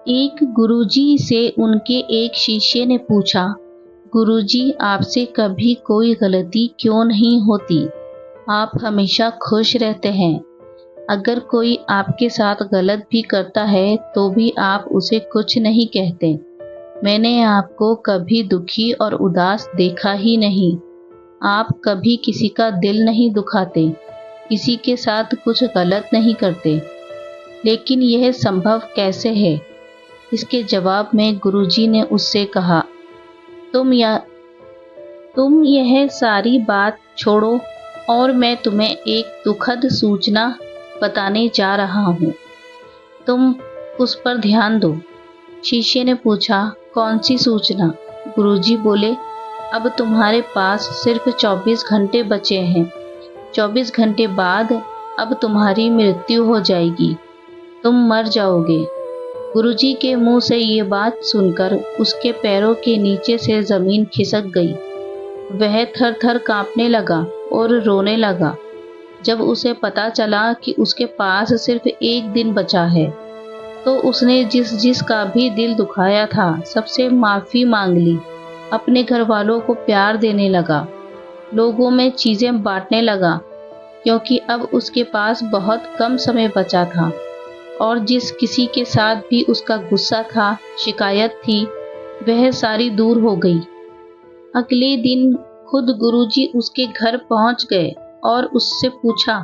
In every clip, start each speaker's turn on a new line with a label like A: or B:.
A: एक गुरुजी से उनके एक शिष्य ने पूछा, गुरुजी आपसे कभी कोई गलती क्यों नहीं होती? आप हमेशा खुश रहते हैं। अगर कोई आपके साथ गलत भी करता है तो भी आप उसे कुछ नहीं कहते। मैंने आपको कभी दुखी और उदास देखा ही नहीं। आप कभी किसी का दिल नहीं दुखाते, किसी के साथ कुछ गलत नहीं करते। लेकिन यह संभव कैसे है? इसके जवाब में गुरुजी ने उससे कहा, तुम यह सारी बात छोड़ो और मैं तुम्हें एक दुखद सूचना बताने जा रहा हूँ। तुम उस पर ध्यान दो। शिष्य ने पूछा, कौन सी सूचना? गुरुजी बोले, अब तुम्हारे पास सिर्फ 24 घंटे बचे हैं। 24 घंटे बाद अब तुम्हारी मृत्यु हो जाएगी, तुम मर जाओगे। गुरुजी के मुंह से ये बात सुनकर उसके पैरों के नीचे से जमीन खिसक गई। वह थर-थर कांपने लगा और रोने लगा। जब उसे पता चला कि उसके पास सिर्फ एक दिन बचा है, तो उसने जिस का भी दिल दुखाया था, सबसे माफ़ी मांग ली। अपने घर वालों को प्यार देने लगा, लोगों में चीज़ें बांटने लगा, क्योंकि अब उसके पास बहुत कम समय बचा था। और जिस किसी के साथ भी उसका गुस्सा था, शिकायत थी, वह सारी दूर हो गई। अगले दिन खुद गुरुजी उसके घर पहुंच गए और उससे पूछा,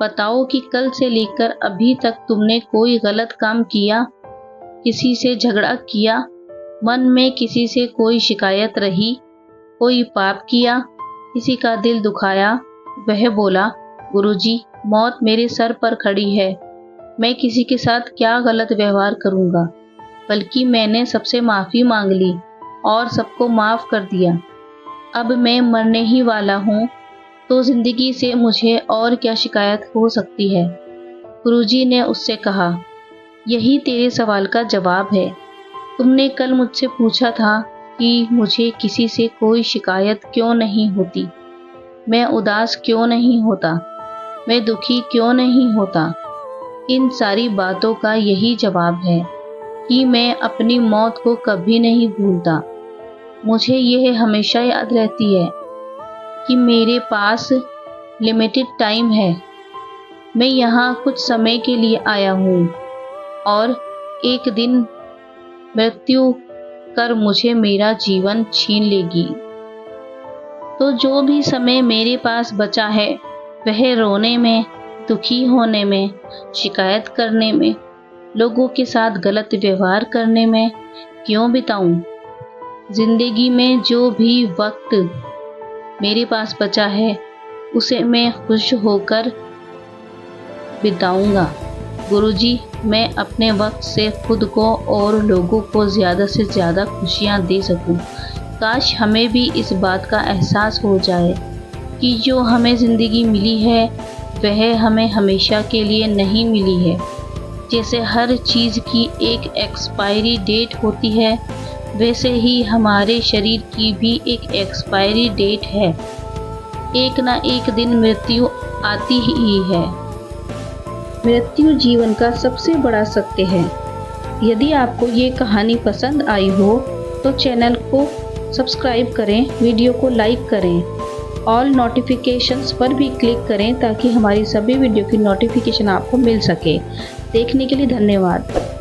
A: बताओ कि कल से लेकर अभी तक तुमने कोई गलत काम किया? किसी से झगड़ा किया? मन में किसी से कोई शिकायत रही? कोई पाप किया? किसी का दिल दुखाया? वह बोला, गुरुजी, मौत मेरे सर पर खड़ी है। मैं किसी के साथ क्या गलत व्यवहार करूंगा? बल्कि मैंने सबसे माफ़ी मांग ली और सबको माफ़ कर दिया। अब मैं मरने ही वाला हूँ, तो ज़िंदगी से मुझे और क्या शिकायत हो सकती है? गुरुजी ने उससे कहा, यही तेरे सवाल का जवाब है। तुमने कल मुझसे पूछा था कि मुझे किसी से कोई शिकायत क्यों नहीं होती, मैं उदास क्यों नहीं होता, मैं दुखी क्यों नहीं होता। इन सारी बातों का यही जवाब है कि मैं अपनी मौत को कभी नहीं भूलता। मुझे यह हमेशा याद रहती है कि मेरे पास लिमिटेड टाइम है। मैं यहाँ कुछ समय के लिए आया हूँ और एक दिन मृत्यु कर मुझे मेरा जीवन छीन लेगी। तो जो भी समय मेरे पास बचा है, वह रोने में, दुखी होने में, शिकायत करने में, लोगों के साथ गलत व्यवहार करने में क्यों बिताऊं? जिंदगी में जो भी वक्त मेरे पास बचा है, उसे मैं खुश होकर बिताऊंगा। गुरुजी, मैं अपने वक्त से खुद को और लोगों को ज़्यादा से ज़्यादा खुशियाँ दे सकूं। काश हमें भी इस बात का एहसास हो जाए कि जो हमें ज़िंदगी मिली है, वह हमें हमेशा के लिए नहीं मिली है। जैसे हर चीज़ की एक एक्सपायरी डेट होती है, वैसे ही हमारे शरीर की भी एक एक्सपायरी डेट है। एक ना एक दिन मृत्यु आती ही है। मृत्यु जीवन का सबसे बड़ा सत्य है। यदि आपको ये कहानी पसंद आई हो तो चैनल को सब्सक्राइब करें, वीडियो को लाइक करें, ऑल नोटिफिकेशंस पर भी क्लिक करें ताकि हमारी सभी वीडियो की नोटिफिकेशन आपको मिल सके। देखने के लिए धन्यवाद।